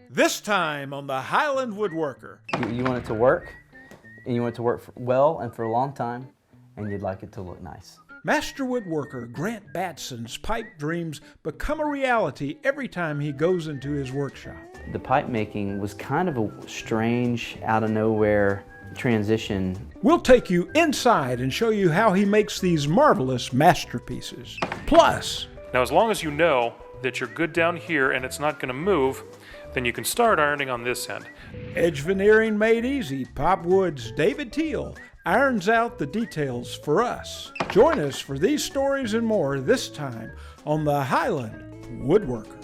This time on the Highland Woodworker. You want it to work, and you want it to work well and for a long time, and you'd like it to look nice. Master woodworker Grant Batson's pipe dreams become a reality every time he goes into his workshop. The pipe making was kind of a strange, out of nowhere transition. We'll take you inside and show you how he makes these marvelous masterpieces. Plus, now as long as you know that you're good down here and it's not going to move, then you can start ironing on this end. Edge veneering made easy, Popwood's David Thiel irons out the details for us. Join us for these stories and more this time on the Highland Woodworker.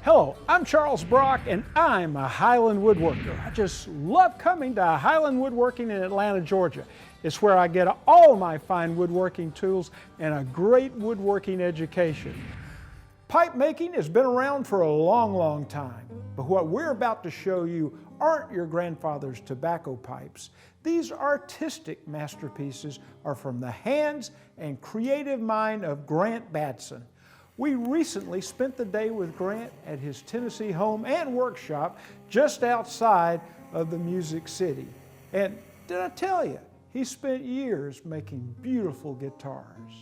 Hello, I'm Charles Brock and I'm a Highland Woodworker. I just love coming to Highland Woodworking in Atlanta, Georgia. It's where I get all my fine woodworking tools and a great woodworking education. Pipe making has been around for a long, long time, but what we're about to show you aren't your grandfather's tobacco pipes. These artistic masterpieces are from the hands and creative mind of Grant Batson. We recently spent the day with Grant at his Tennessee home and workshop just outside of the Music City. And did I tell you, he spent years making beautiful guitars.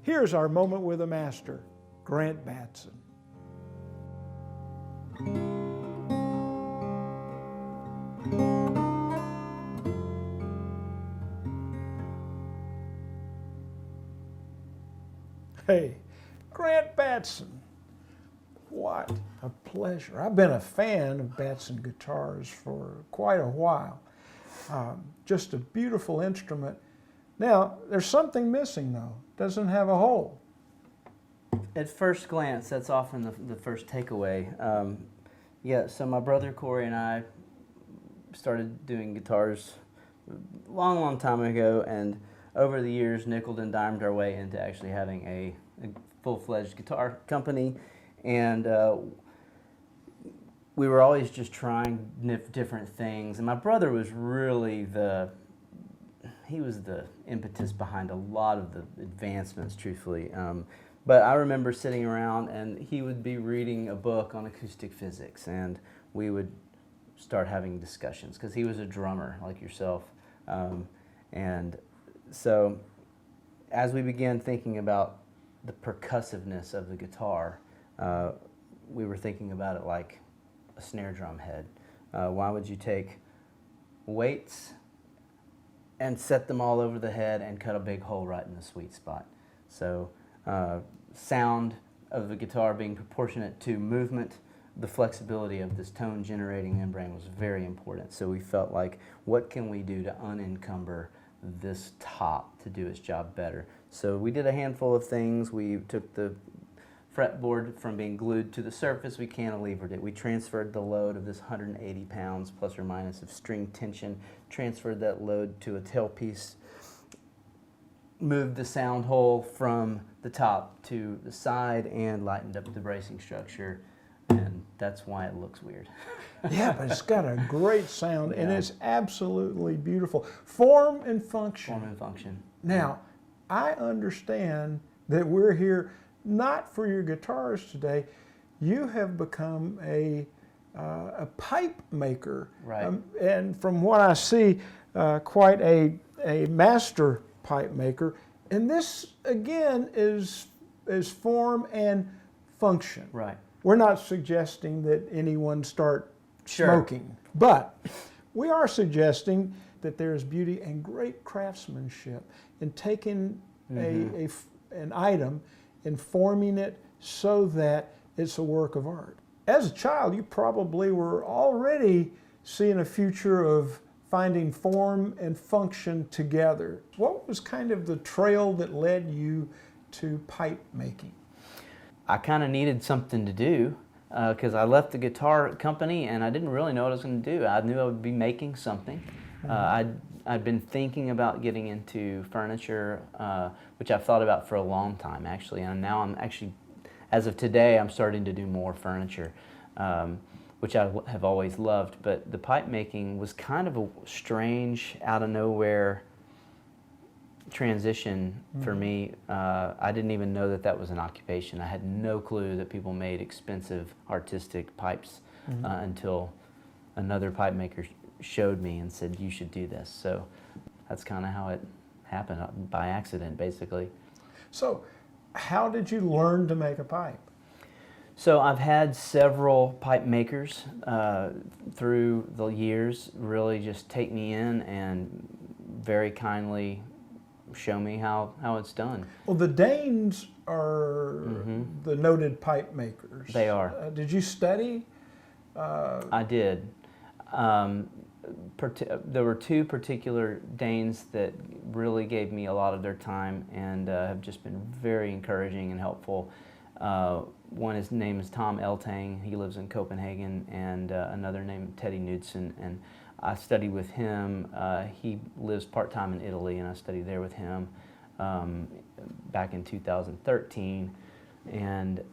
Here's our moment with a master, Grant Batson. Hey, Grant Batson, what a pleasure. I've been a fan of Batson guitars for quite a while. Just a beautiful instrument. Now, there's something missing though. Doesn't have a hole. At first glance, that's often the first takeaway. Yeah, so my brother Corey and I started doing guitars a long, long time ago, and over the years nickeled and dimed our way into actually having a full-fledged guitar company, and we were always just trying different things. And my brother was really he was the impetus behind a lot of the advancements, truthfully. But I remember sitting around and he would be reading a book on acoustic physics, and we would start having discussions because he was a drummer like yourself. And so as we began thinking about the percussiveness of the guitar, we were thinking about it like a snare drum head. Why would you take weights and set them all over the head and cut a big hole right in the sweet spot? So sound of the guitar being proportionate to movement, the flexibility of this tone generating membrane was very important. So we felt like, what can we do to unencumber this top to do its job better? So we did a handful of things. We took the fretboard from being glued to the surface, we cantilevered it. We transferred the load of this 180 pounds plus or minus of string tension, transferred that load to a tailpiece, moved the sound hole from the top to the side, and lightened up the bracing structure, and that's why it looks weird. Yeah, but it's got a great sound, Yeah. and it's absolutely beautiful. Form and function. Form and function. Now, I understand that we're here not for your guitars today. You have become a pipe maker. Right. And from what I see, quite a master pipe maker. And this, again, is form and function. Right. We're not suggesting that anyone start Sure. smoking, but we are suggesting that there is beauty and great craftsmanship in taking an item and forming it so that it's a work of art. As a child, you probably were already seeing a future of finding form and function together. What was kind of the trail that led you to pipe making? I kind of needed something to do because I left the guitar company and I didn't really know what I was going to do. I knew I would be making something. I'd been thinking about getting into furniture, which I've thought about for a long time actually, and now I'm actually, as of today, I'm starting to do more furniture, which I have always loved. But the pipe making was kind of a strange, out of nowhere transition for me. I didn't even know that that was an occupation. I had no clue that people made expensive artistic pipes until another pipe maker showed me and said, you should do this. So that's kind of how it happened, by accident, basically. So how did you learn to make a pipe? So I've had several pipe makers through the years really just take me in and very kindly show me how it's done. Well, the Danes are the noted pipe makers. They are. Did you study? I did. There were two particular Danes that really gave me a lot of their time and have just been very encouraging and helpful. One, his name is Tom Eltang. He lives in Copenhagen, and another named Teddy Knudsen. And I studied with him. He lives part-time in Italy, and I studied there with him back in 2013. And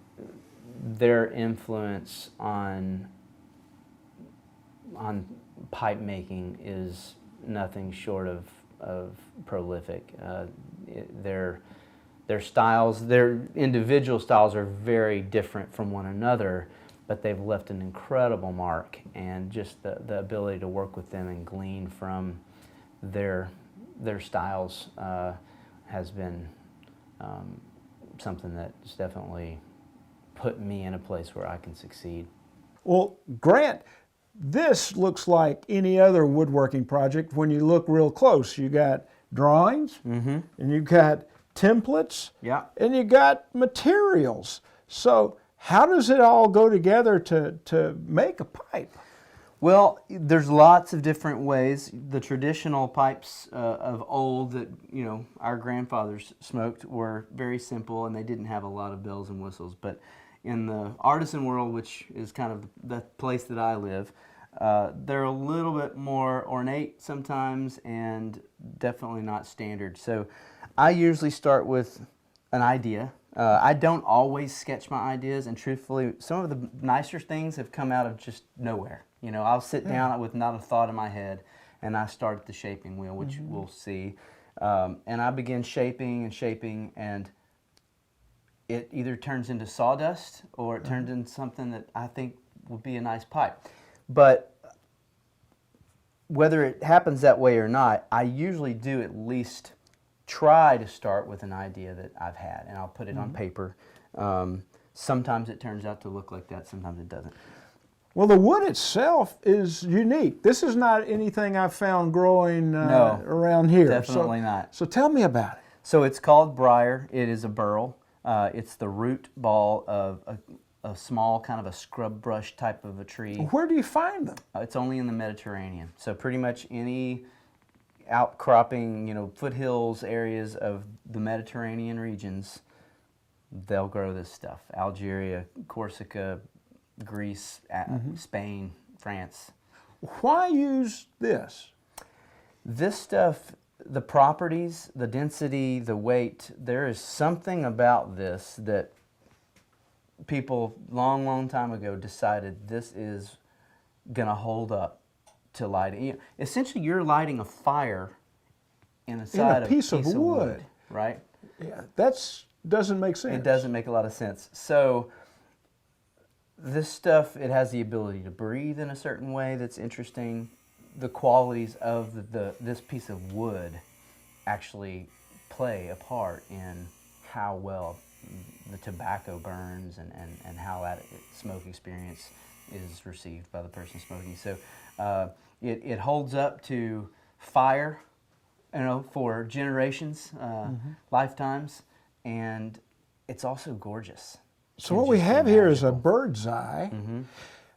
their influence on pipe making is nothing short of prolific. Their styles, their individual styles are very different from one another, but they've left an incredible mark, and just the ability to work with them and glean from their styles has been something that's definitely put me in a place where I can succeed. Well, Grant, this looks like any other woodworking project when you look real close. You got drawings, and you got templates, and you got materials. So how does it all go together to make a pipe? Well, there's lots of different ways. The traditional pipes of old that our grandfathers smoked were very simple, and they didn't have a lot of bells and whistles. But in the artisan world, which is kind of the place that I live, they're a little bit more ornate sometimes, and definitely not standard. So I usually start with an idea. I don't always sketch my ideas, and truthfully, some of the nicer things have come out of just nowhere. I'll sit down with not a thought in my head, and I start at the shaping wheel, which we'll see. And I begin shaping and shaping, and it either turns into sawdust or it turns into something that I think would be a nice pipe. But whether it happens that way or not, I usually do at least try to start with an idea that I've had, and I'll put it on paper. Sometimes it turns out to look like that, sometimes it doesn't. Well, the wood itself is unique. This is not anything I've found growing around here. Definitely not. So tell me about it. So it's called briar. It is a burl. It's the root ball of a small kind of a scrub brush type of a tree. Where do you find them? It's only in the Mediterranean. So pretty much any outcropping, foothills areas of the Mediterranean regions, they'll grow this stuff. Algeria, Corsica, Greece, Spain, France. Why use this? This stuff, the properties, the density, the weight, there is something about this that people long time ago decided this is going to hold up to lighting. Essentially, you're lighting a fire in a piece of wood, right? Yeah, that doesn't make sense. It doesn't make a lot of sense. So this stuff, it has the ability to breathe in a certain way that's interesting. The qualities of this piece of wood actually play a part in how well the tobacco burns and how that smoke experience is received by the person smoking. So it holds up to fire, for generations, lifetimes, and it's also gorgeous. So what we have here is a bird's eye,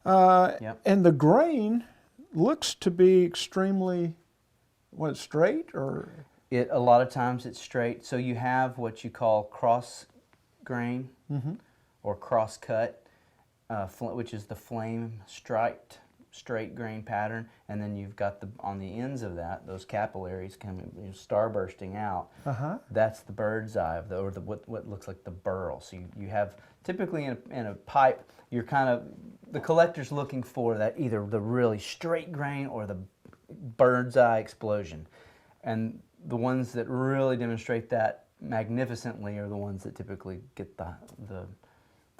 and the grain looks to be extremely, straight or? A lot of times it's straight. So you have what you call cross grain or cross cut, which is the flame striped straight grain pattern, and then you've got on the ends of that, those capillaries coming, starbursting out. That's the bird's eye of what looks like the burl. So you have typically in a pipe, you're the collector's looking for that, either the really straight grain or the bird's eye explosion. And the ones that really demonstrate that magnificently are the ones that typically get the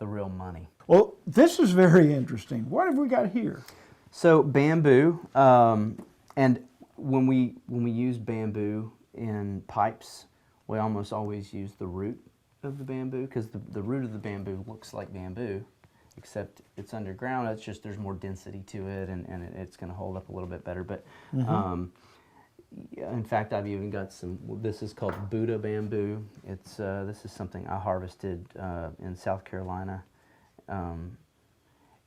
real money. Well, this is very interesting. What have we got here? So bamboo, and when we use bamboo in pipes, we almost always use the root of the bamboo, because the root of the bamboo looks like bamboo, except it's underground. It's just there's more density to it, and it's going to hold up a little bit better. But in fact, I've even got some. This is called Buddha bamboo. It's this is something I harvested in South Carolina.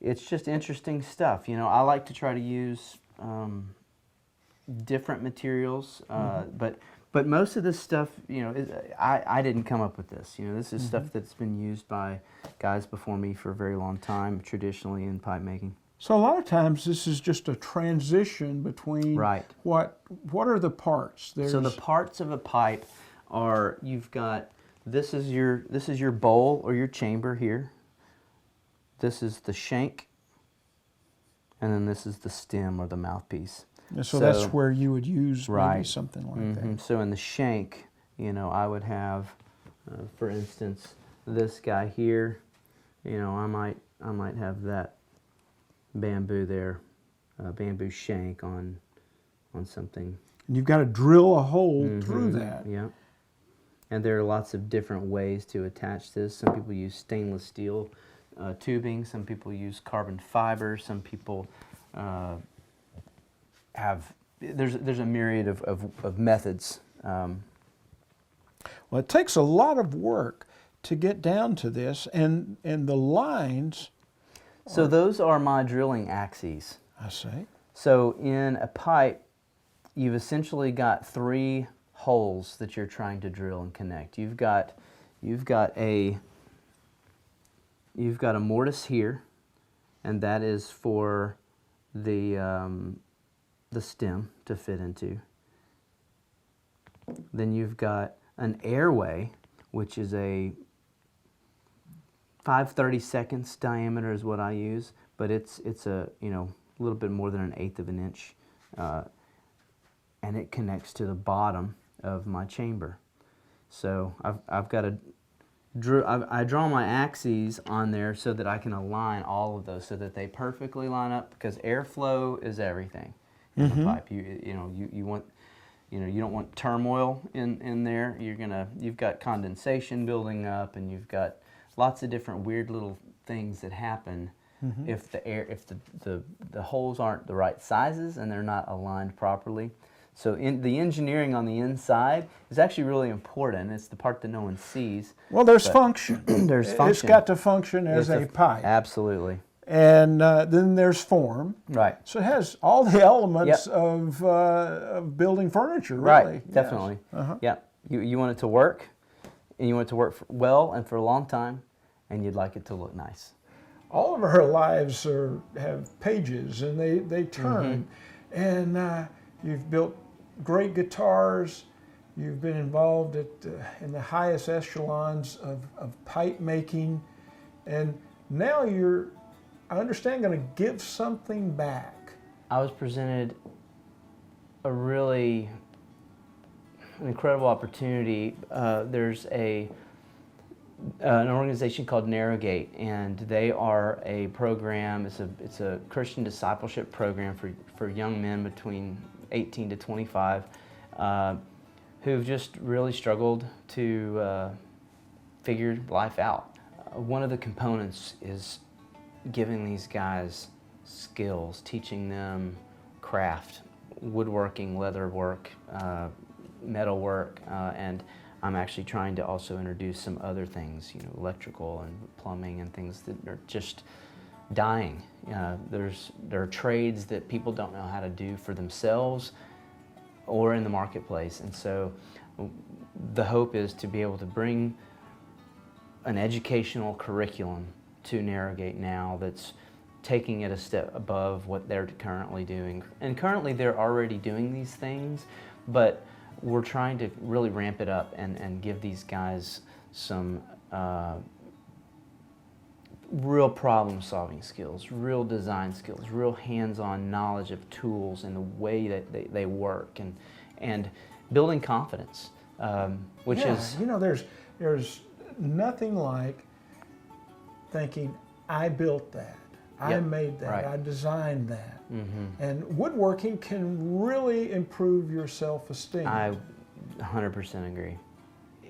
It's just interesting stuff. You know, I like to try to use different materials, but most of this stuff, you know, I didn't come up with this. You know, this is stuff that's been used by guys before me for a very long time, traditionally in pipe making. So a lot of times this is just a transition between what are the parts? So the parts of a pipe are, you've got, this is your bowl or your chamber here. This is the shank, and then this is the stem or the mouthpiece. So that's where you would use maybe something like that. So in the shank, you know, I would have, for instance, this guy here. You know, I might have that bamboo there, bamboo shank on something. And you've got to drill a hole through that. Yeah. And there are lots of different ways to attach this. Some people use stainless steel tubing. Some people use carbon fiber. Some people have. There's a myriad of methods. Well, it takes a lot of work to get down to this, and the lines. So those are my drilling axes. I see. So in a pipe, you've essentially got three holes that you're trying to drill and connect. You've got a mortise here, and that is for the stem to fit into. Then you've got an airway, which is a 5/32 diameter is what I use, but it's a a little bit more than 1/8 of an inch, and it connects to the bottom of my chamber. So I've got I draw my axes on there so that I can align all of those so that they perfectly line up, because airflow is everything in the pipe. You want, you don't want turmoil in there. You've got condensation building up, and you've got lots of different weird little things that happen if the holes aren't the right sizes and they're not aligned properly. So the engineering on the inside is actually really important. It's the part that no one sees. Well, there's function. There's function. It's got to function as a pipe. Absolutely. And then there's form. Right. So it has all the elements of building furniture, really. Right, definitely. Yeah. You want it to work, and you want it to work well and for a long time, and you'd like it to look nice. All of our lives have pages, and they turn. And you've built great guitars. You've been involved in the highest echelons of pipe making. And now you're, I understand, going to give something back. I was presented an incredible opportunity. There's an organization called Narrowgate, and they are a program. It's a Christian discipleship program for young men between 18 to 25 who've just really struggled to figure life out. One of the components is giving these guys skills, teaching them craft, woodworking, leather work, metal work, and I'm actually trying to also introduce some other things, electrical and plumbing and things that are just dying. There are trades that people don't know how to do for themselves or in the marketplace, and so the hope is to be able to bring an educational curriculum to Narrowgate now that's taking it a step above what they're currently doing. And currently they're already doing these things, but we're trying to really ramp it up and give these guys some real problem-solving skills, real design skills, real hands-on knowledge of tools and the way that they work. And building confidence, which is... You know, there's nothing like thinking, I built that, I made that, I designed that. And woodworking can really improve your self-esteem. I 100% agree.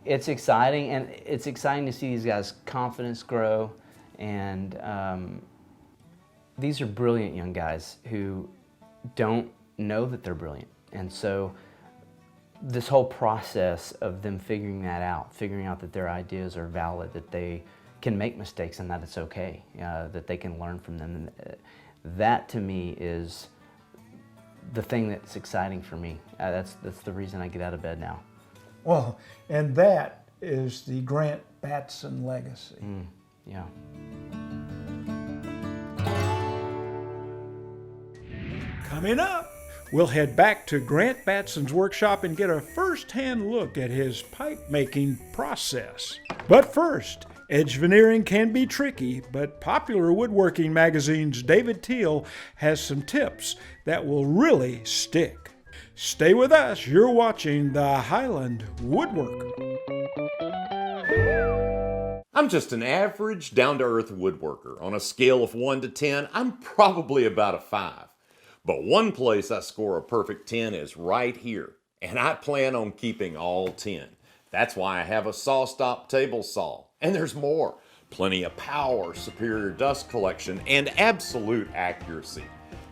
It's exciting, and it's exciting to see these guys' confidence grow, and these are brilliant young guys who don't know that they're brilliant. And so this whole process of them figuring out that their ideas are valid, that they can make mistakes and that it's okay, that they can learn from them. And that to me is the thing that's exciting for me. That's the reason I get out of bed now. Well, and that is the Grant Batson legacy. Yeah. Coming up, we'll head back to Grant Batson's workshop and get a first-hand look at his pipe-making process. But first, edge veneering can be tricky, but Popular Woodworking Magazine's David Thiel has some tips that will really stick. Stay with us, you're watching the Highland Woodworker. I'm just an average, down-to-earth woodworker. On a scale of 1 to 10, I'm probably about a 5. But one place I score a perfect 10 is right here, and I plan on keeping all 10. That's why I have a SawStop table saw. And there's more. Plenty of power, superior dust collection, and absolute accuracy.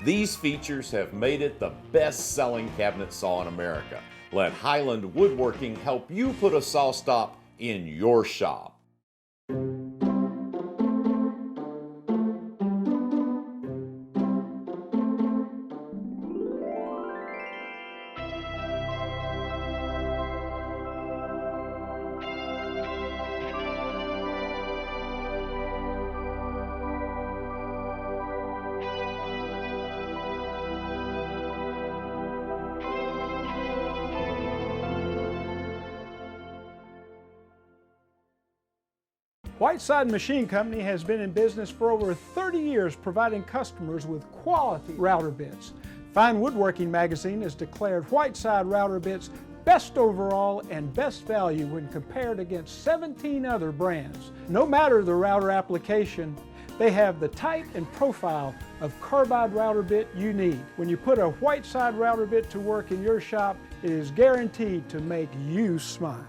These features have made it the best-selling cabinet saw in America. Let Highland Woodworking help you put a SawStop in your shop. Whiteside Machine Company has been in business for over 30 years providing customers with quality router bits. Fine Woodworking Magazine has declared Whiteside router bits best overall and best value when compared against 17 other brands. No matter the router application, they have the type and profile of carbide router bit you need. When you put a Whiteside router bit to work in your shop, it is guaranteed to make you smile.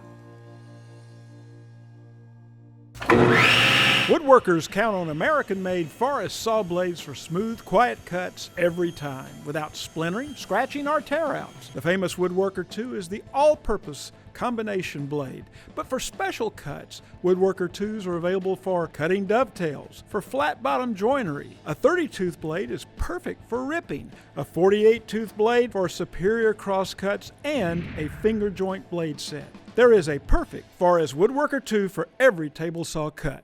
Woodworkers count on American-made forest saw blades for smooth, quiet cuts every time, without splintering, scratching, or tear-outs. The famous Woodworker 2 is the all-purpose combination blade. But for special cuts, Woodworker 2s are available for cutting dovetails, for flat-bottom joinery. A 30-tooth blade is perfect for ripping, a 48-tooth blade for superior crosscuts, and a finger joint blade set. There is a perfect Forest Woodworker 2 for every table saw cut.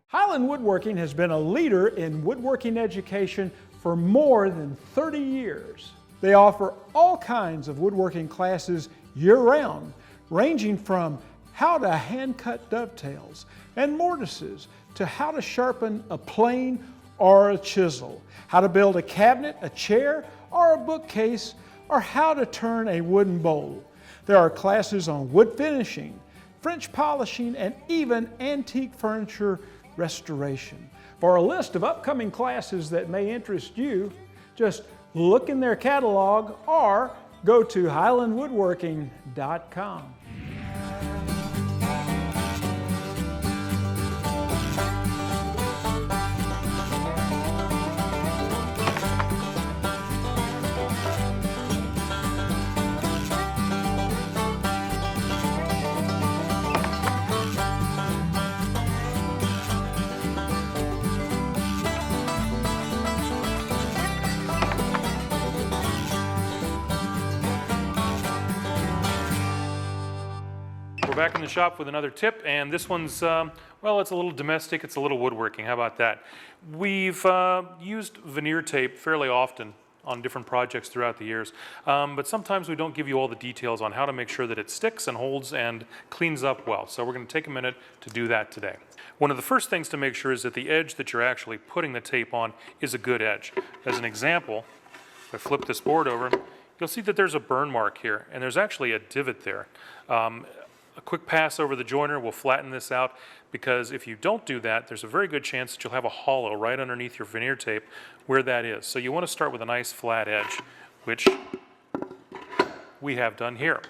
Highland Woodworking has been a leader in woodworking education for more than 30 years. They offer all kinds of woodworking classes year-round, ranging from how to hand-cut dovetails and mortises to how to sharpen a plane or a chisel, how to build a cabinet, a chair, or a bookcase, or how to turn a wooden bowl. There are classes on wood finishing, French polishing, and even antique furniture restoration. For a list of upcoming classes that may interest you, just look in their catalog or go to highlandwoodworking.com. Back in the shop with another tip, and this one's, well, it's a little domestic, it's a little woodworking. How about that? We've used veneer tape fairly often on different projects throughout the years, but sometimes we don't give you all the details on how to make sure that it sticks and holds and cleans up well. So we're going to take a minute to do that today. One of the first things to make sure is that the edge that you're actually putting the tape on is a good edge. As an example, if I flip this board over, you'll see that there's a burn mark here, and there's actually a divot there. A quick pass over the joiner will flatten this out, because if you don't do that, there's a very good chance that you'll have a hollow right underneath your veneer tape where that is. So you want to start with a nice flat edge, which we have done here.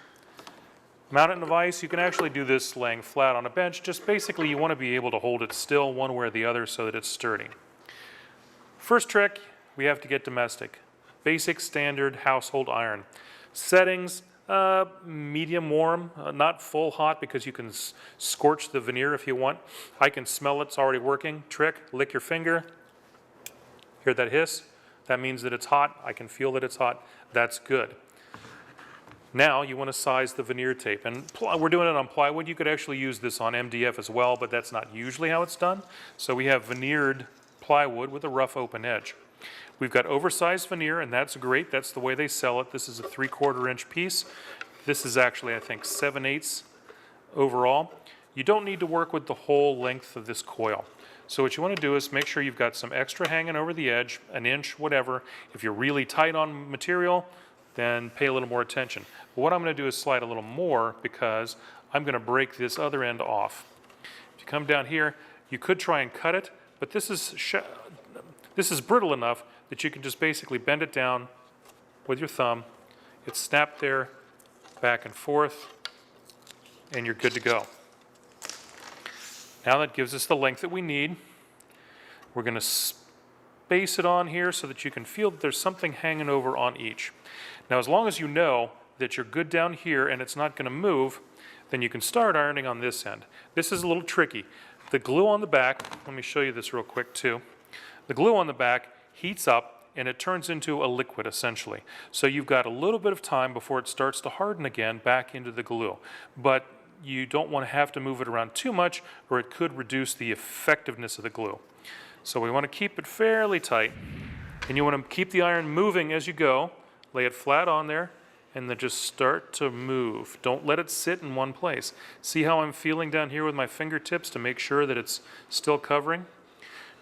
Mount it in a vise. You can actually do this laying flat on a bench. Just basically you want to be able to hold it still one way or the other so that it's sturdy. First trick, we have to get domestic. Basic standard household iron. Settings, medium warm, not full hot, because you can scorch the veneer if you want. I can smell it's already working. Trick, lick your finger. Hear that hiss? That means that it's hot. I can feel that it's hot. That's good. Now you want to size the veneer tape, and we're doing it on plywood. You could actually use this on MDF as well, but that's not usually how it's done. So we have veneered plywood with a rough open edge. We've got oversized veneer, and that's great. That's the way they sell it. This is a 3/4 inch piece. This is actually, I think, 7/8 overall. You don't need to work with the whole length of this coil. So what you want to do is make sure you've got some extra hanging over the edge, an inch, whatever. If you're really tight on material, then pay a little more attention. But what I'm going to do is slide a little more, because I'm going to break this other end off. If you come down here, you could try and cut it, but this is brittle enough that you can just basically bend it down with your thumb. It's snapped there, back and forth, and you're good to go. Now that gives us the length that we need. We're going to space it on here so that you can feel that there's something hanging over on each. Now, as long as you know that you're good down here and it's not going to move, then you can start ironing on this end. This is a little tricky. The glue on the back, let me show you this real quick too. The glue on the back heats up and it turns into a liquid essentially. So you've got a little bit of time before it starts to harden again back into the glue. But you don't want to have to move it around too much, or it could reduce the effectiveness of the glue. So we want to keep it fairly tight, and you want to keep the iron moving as you go. Lay it flat on there, and then just start to move. Don't let it sit in one place. See how I'm feeling down here with my fingertips to make sure that it's still covering?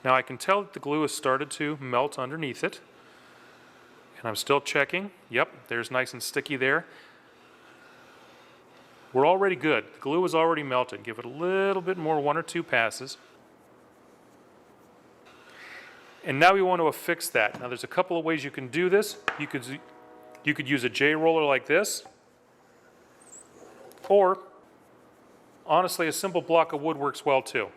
Now I can tell that the glue has started to melt underneath it, and I'm still checking. Yep, there's nice and sticky there. We're already good. The glue is already melted. Give it a little bit more, 1 or 2 passes. And now we want to affix that. Now there's a couple of ways you can do this. You could use a J-roller like this, or honestly a simple block of wood works well too.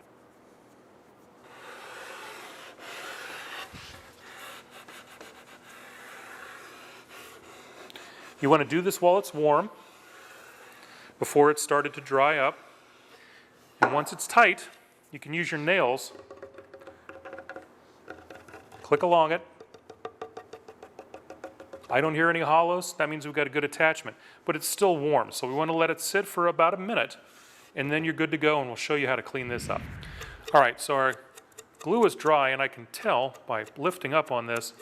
You want to do this while it's warm, before it's started to dry up. And once it's tight, you can use your nails, click along it. I don't hear any hollows. That means we've got a good attachment, but it's still warm. So we want to let it sit for about a minute, and then you're good to go, and we'll show you how to clean this up. All right, so our glue is dry, and I can tell by lifting up on this,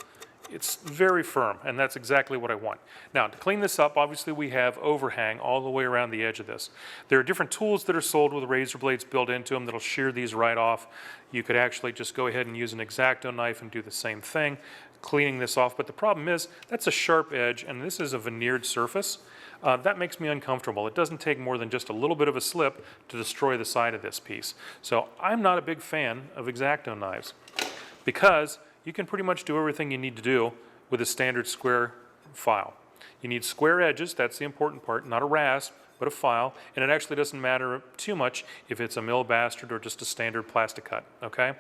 it's very firm, and that's exactly what I want. Now, to clean this up, obviously we have overhang all the way around the edge of this. There are different tools that are sold with razor blades built into them that'll shear these right off. You could actually just go ahead and use an X-Acto knife and do the same thing, cleaning this off. But the problem is, that's a sharp edge, and this is a veneered surface. That makes me uncomfortable. It doesn't take more than just a little bit of a slip to destroy the side of this piece. So I'm not a big fan of X-Acto knives, because you can pretty much do everything you need to do with a standard square file. You need square edges, that's the important part, not a rasp, but a file, and it actually doesn't matter too much if it's a mill bastard or just a standard plastic cut, okay?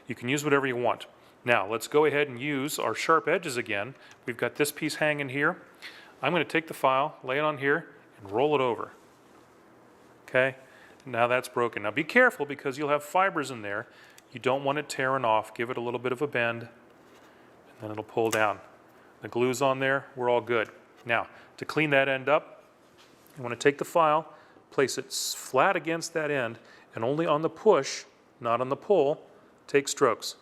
You can use whatever you want. Now, let's go ahead and use our sharp edges again. We've got this piece hanging here. I'm going to take the file, lay it on here, and roll it over, okay? Now that's broken. Now be careful, because you'll have fibers in there. You don't want it tearing off. Give it a little bit of a bend, and then it'll pull down. The glue's on there, we're all good. Now, to clean that end up, you want to take the file, place it flat against that end, and only on the push, not on the pull, take strokes.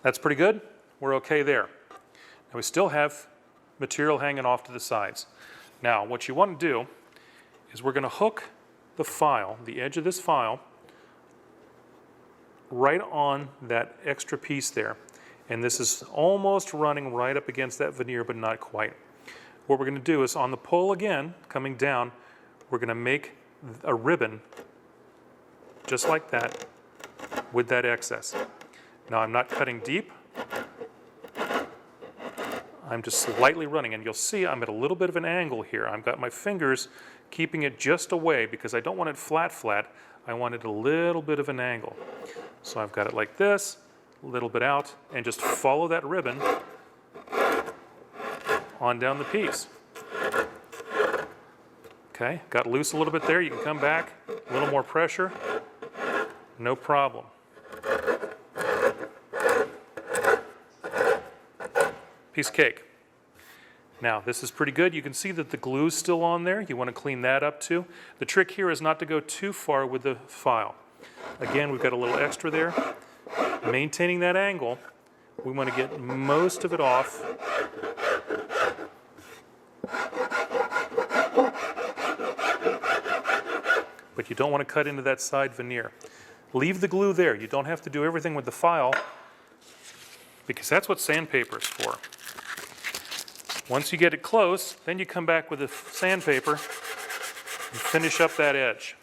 That's pretty good. We're okay there. Now we still have material hanging off to the sides. Now what you want to do is we're going to hook the file, the edge of this file, right on that extra piece there. And this is almost running right up against that veneer, but not quite. What we're going to do is on the pull again, coming down, we're going to make a ribbon just like that with that excess. Now I'm not cutting deep. I'm just slightly running, and you'll see I'm at a little bit of an angle here. I've got my fingers keeping it just away because I don't want it flat. I want it a little bit of an angle. So I've got it like this, a little bit out, and just follow that ribbon on down the piece. Okay, got loose a little bit there. You can come back, a little more pressure, no problem. Piece of cake. Now, this is pretty good. You can see that the glue's still on there. You want to clean that up too. The trick here is not to go too far with the file. Again, we've got a little extra there. Maintaining that angle, we want to get most of it off. But you don't want to cut into that side veneer. Leave the glue there. You don't have to do everything with the file because that's what sandpaper is for. Once you get it close, then you come back with the sandpaper and finish up that edge.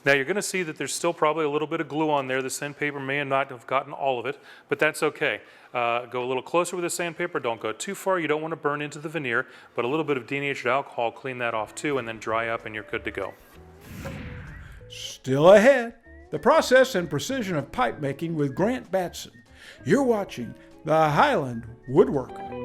Now you're going to see that there's still probably a little bit of glue on there. The sandpaper may not have gotten all of it, but that's okay. Go a little closer with the sandpaper. Don't go too far. You don't want to burn into the veneer, but a little bit of denatured alcohol, clean that off too, and then dry up and you're good to go. Still ahead, the process and precision of pipe making with Grant Batson. You're watching the Highland Woodworker.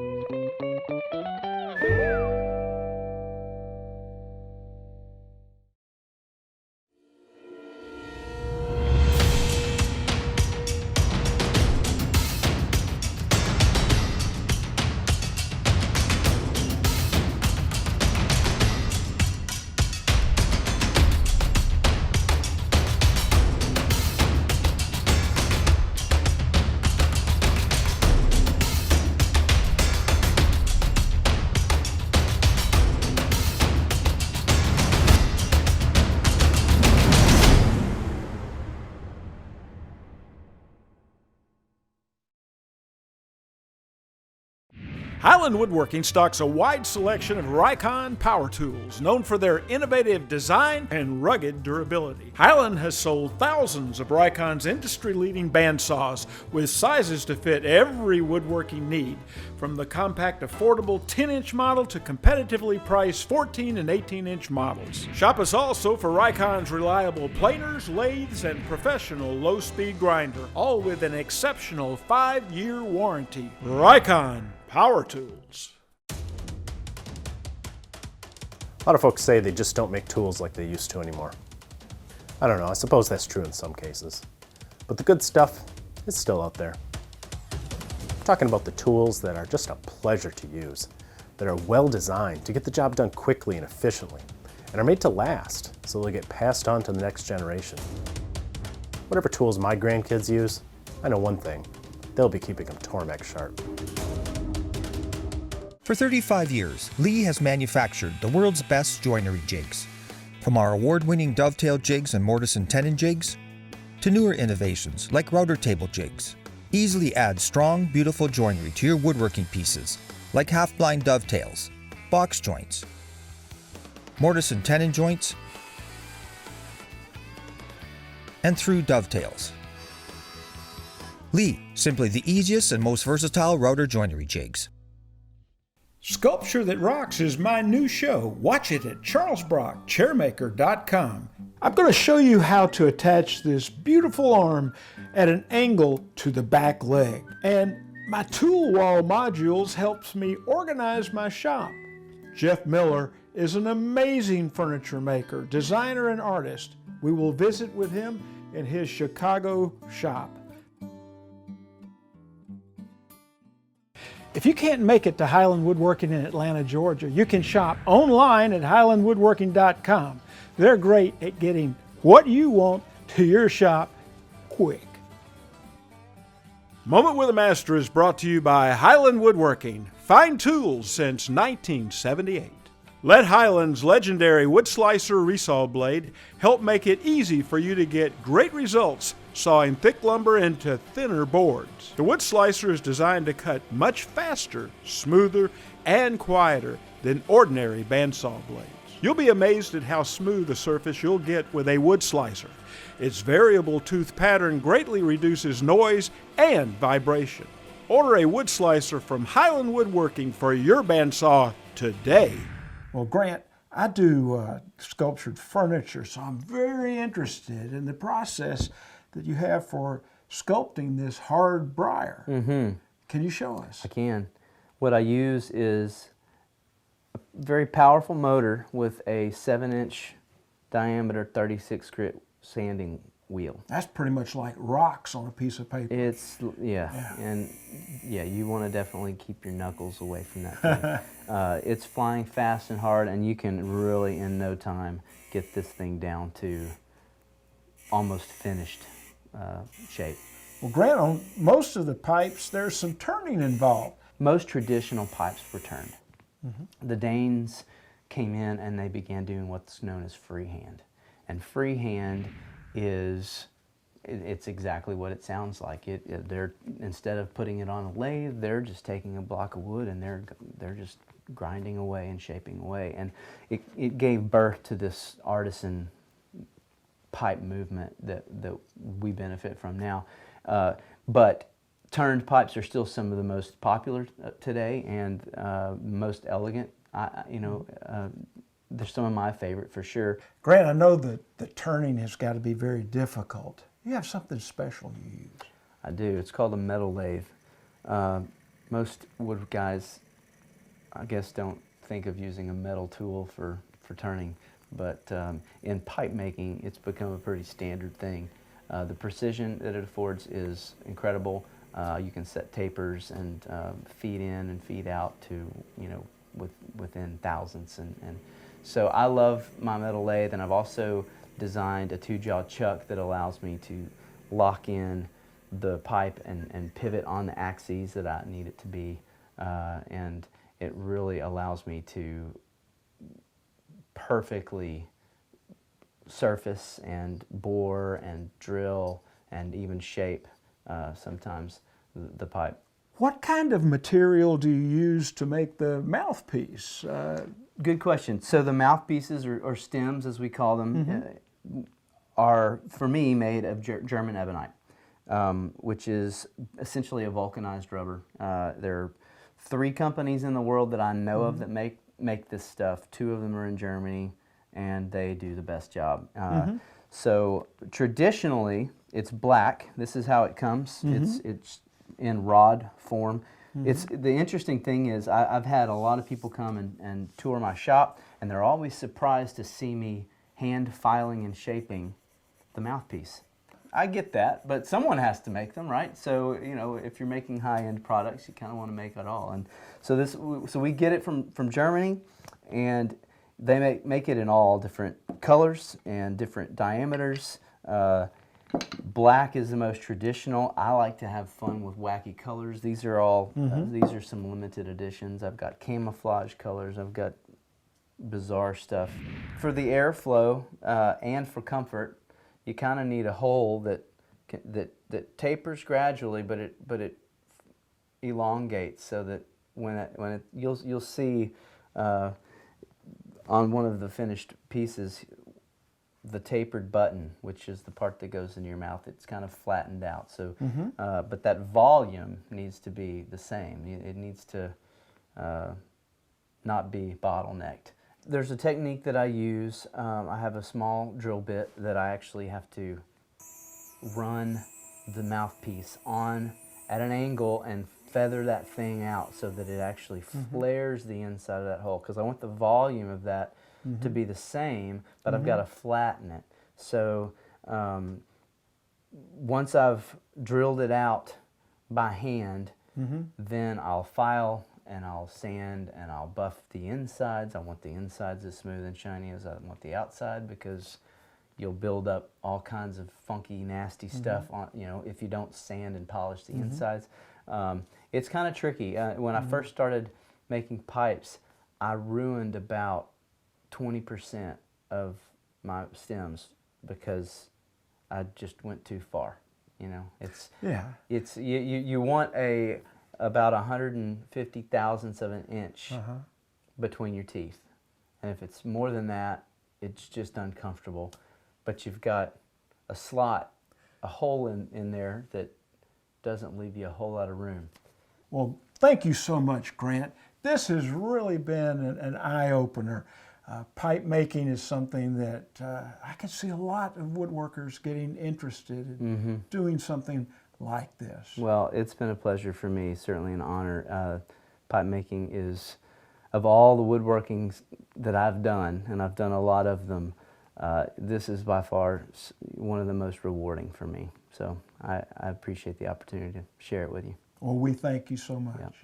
Highland Woodworking stocks a wide selection of Rikon power tools, known for their innovative design and rugged durability. Highland has sold thousands of Rikon's industry-leading bandsaws with sizes to fit every woodworking need, from the compact, affordable 10-inch model to competitively priced 14 and 18-inch models. Shop us also for Rikon's reliable planers, lathes, and professional low-speed grinder, all with an exceptional 5-year warranty. Rikon Power Tools. A lot of folks say they just don't make tools like they used to anymore. I don't know, I suppose that's true in some cases. But the good stuff is still out there. I'm talking about the tools that are just a pleasure to use, that are well designed to get the job done quickly and efficiently, and are made to last so they'll get passed on to the next generation. Whatever tools my grandkids use, I know one thing, they'll be keeping them Tormek sharp. For 35 years, Lee has manufactured the world's best joinery jigs. From our award-winning dovetail jigs and mortise and tenon jigs, to newer innovations like router table jigs. Easily add strong, beautiful joinery to your woodworking pieces, like half-blind dovetails, box joints, mortise and tenon joints, and through dovetails. Lee, simply the easiest and most versatile router joinery jigs. Sculpture That Rocks is my new show. Watch it at charlesbrockchairmaker.com. I'm going to show you how to attach this beautiful arm at an angle to the back leg. And my tool wall modules helps me organize my shop. Jeff Miller is an amazing furniture maker, designer, and artist. We will visit with him in his Chicago shop. If you can't make it to Highland Woodworking in Atlanta, Georgia, you can shop online at highlandwoodworking.com. They're great at getting what you want to your shop quick. Moment with a Master is brought to you by Highland Woodworking. Fine tools since 1978. Let Highland's legendary wood slicer resaw blade help make it easy for you to get great results sawing thick lumber into thinner boards. The wood slicer is designed to cut much faster, smoother, and quieter than ordinary bandsaw blades. You'll be amazed at how smooth a surface you'll get with a wood slicer. Its variable tooth pattern greatly reduces noise and vibration. Order a wood slicer from Highland Woodworking for your bandsaw today. Well, Grant, I do sculptured furniture, so I'm very interested in the process that you have for sculpting this hard briar. Can you show us? I can. What I use is a very powerful motor with a 7-inch diameter 36 grit sanding wheel. That's pretty much like rocks on a piece of paper. It's, and you want to definitely keep your knuckles away from that thing. It's flying fast and hard, and you can really, in no time, get this thing down to almost finished shape. Well, Grant, on most of the pipes, there's some turning involved. Most traditional pipes were turned. The Danes came in and they began doing what's known as freehand. And freehand it's exactly what it sounds like. They're, instead of putting it on a lathe, they're just taking a block of wood and they're just grinding away and shaping away. And it gave birth to this artisan pipe movement that we benefit from now. But turned pipes are still some of the most popular today and most elegant. They're some of my favorite for sure. Grant, I know that the turning has got to be very difficult. You have something special you use. I do. It's called a metal lathe. Most wood guys, I guess, don't think of using a metal tool for turning, but in pipe making, it's become a pretty standard thing. The precision that it affords is incredible. You can set tapers and feed in and feed out to, within thousandths. And so I love my metal lathe, and I've also designed a 2-jaw chuck that allows me to lock in the pipe and pivot on the axes that I need it to be. And it really allows me to perfectly surface and bore and drill and even shape sometimes the pipe. What kind of material do you use to make the mouthpiece? Good question. So the mouthpieces, or stems as we call them, are, for me, made of German ebonite, which is essentially a vulcanized rubber. There are 3 companies in the world that I know of that make this stuff. 2 of them are in Germany, and they do the best job. So traditionally, it's black. This is how it comes. It's in rod form. The interesting thing is I've had a lot of people come and tour my shop, and they're always surprised to see me hand filing and shaping the mouthpiece. I get that, but someone has to make them, right? So, if you're making high-end products, you kind of want to make it all. And so we get it from Germany, and they make it in all different colors and different diameters. Black is the most traditional. I like to have fun with wacky colors. These are all, these are some limited editions. I've got camouflage colors. I've got bizarre stuff. For the airflow and for comfort, you kind of need a hole that tapers gradually, but it elongates so that you'll see on one of the finished pieces the tapered button, which is the part that goes into your mouth. It's kind of flattened out. So, but that volume needs to be the same. It needs to not be bottlenecked. There's a technique that I use. I have a small drill bit that I actually have to run the mouthpiece on at an angle and feather that thing out so that it actually flares the inside of that hole, because I want the volume of that to be the same, but I've got to flatten it. So once I've drilled it out by hand, then I'll file and I'll sand and I'll buff the insides. I want the insides as smooth and shiny as I want the outside, because you'll build up all kinds of funky, nasty stuff on, if you don't sand and polish the insides. It's kind of tricky. When I first started making pipes, I ruined about 20% of my stems because I just went too far. You know, it's you want about 150 thousandths of an inch between your teeth, and if it's more than that, it's just uncomfortable. But you've got a slot, a hole in there that doesn't leave you a whole lot of room. Well, thank you so much, Grant. This has really been an eye-opener. Pipe making is something that I can see a lot of woodworkers getting interested in doing something like this. Well, it's been a pleasure for me, certainly an honor. Pipe making is, of all the woodworkings that I've done, and I've done a lot of them, this is by far one of the most rewarding for me. So I appreciate the opportunity to share it with you. Well, we thank you so much. Yep.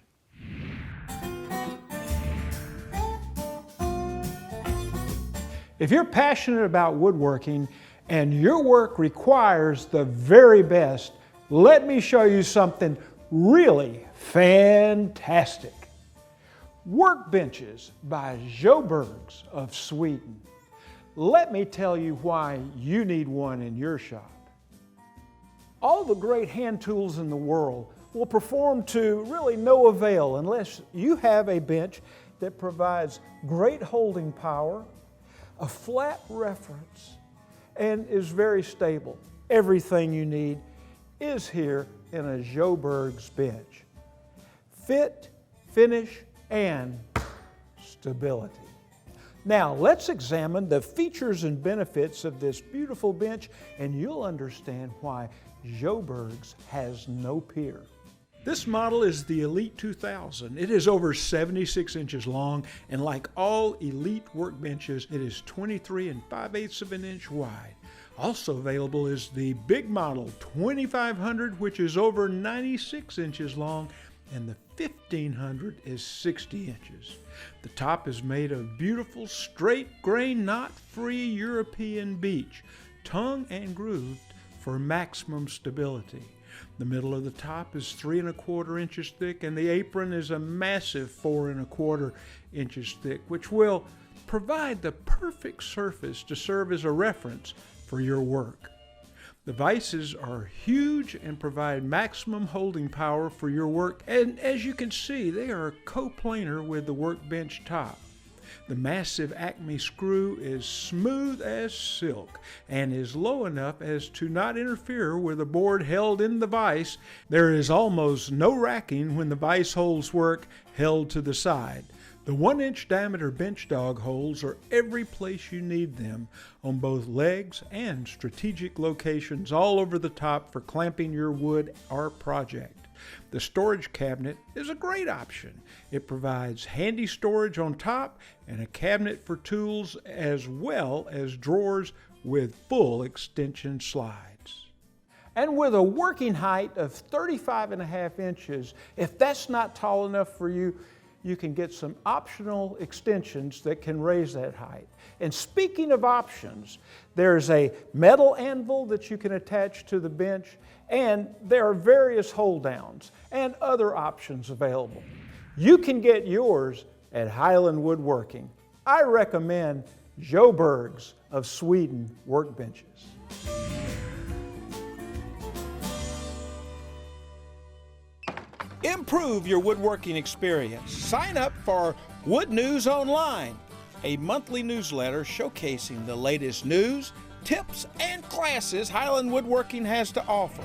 If you're passionate about woodworking and your work requires the very best, let me show you something really fantastic. Workbenches by Sjobergs of Sweden. Let me tell you why you need one in your shop. All the great hand tools in the world will perform to really no avail unless you have a bench that provides great holding power, a flat reference, and is very stable. Everything you need is here in a Sjobergs bench. Fit, finish, and stability. Now let's examine the features and benefits of this beautiful bench, and you'll understand why Sjobergs has no peer. This model is the Elite 2000. It is over 76 inches long, and like all Elite workbenches, it is 23 5/8 of an inch wide. Also available is the big model 2500, which is over 96 inches long, and the 1500 is 60 inches. The top is made of beautiful, straight grain, knot-free European beech, tongue and grooved for maximum stability. The middle of the top is 3 1/4 inches thick, and the apron is a massive 4 1/4 inches thick, which will provide the perfect surface to serve as a reference for your work. The vices are huge and provide maximum holding power for your work, and as you can see, they are coplanar with the workbench top. The massive Acme screw is smooth as silk and is low enough as to not interfere with the board held in the vise. There is almost no racking when the vise holes work held to the side. The 1-inch diameter bench dog holes are every place you need them, on both legs and strategic locations all over the top for clamping your wood or project. The storage cabinet is a great option. It provides handy storage on top and a cabinet for tools, as well as drawers with full extension slides. And with a working height of 35.5 inches, if that's not tall enough for you, you can get some optional extensions that can raise that height. And speaking of options, there's a metal anvil that you can attach to the bench, and there are various hold downs and other options available. You can get yours at Highland Woodworking. I recommend Sjobergs of Sweden workbenches. Improve your woodworking experience. Sign up for Wood News Online, a monthly newsletter showcasing the latest news, tips, and classes Highland Woodworking has to offer.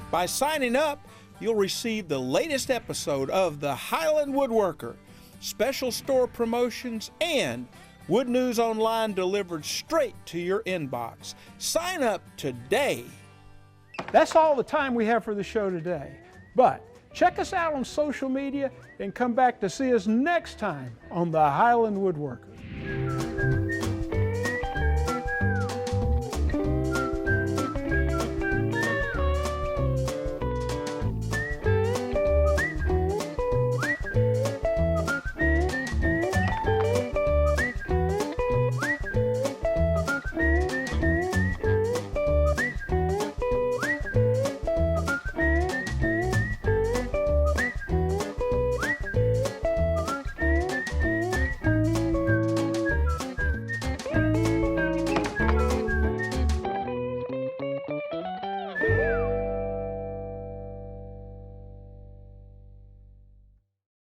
By signing up, you'll receive the latest episode of the Highland Woodworker, special store promotions, and Wood News Online delivered straight to your inbox. Sign up today. That's all the time we have for the show today. But check us out on social media and come back to see us next time on the Highland Woodworker.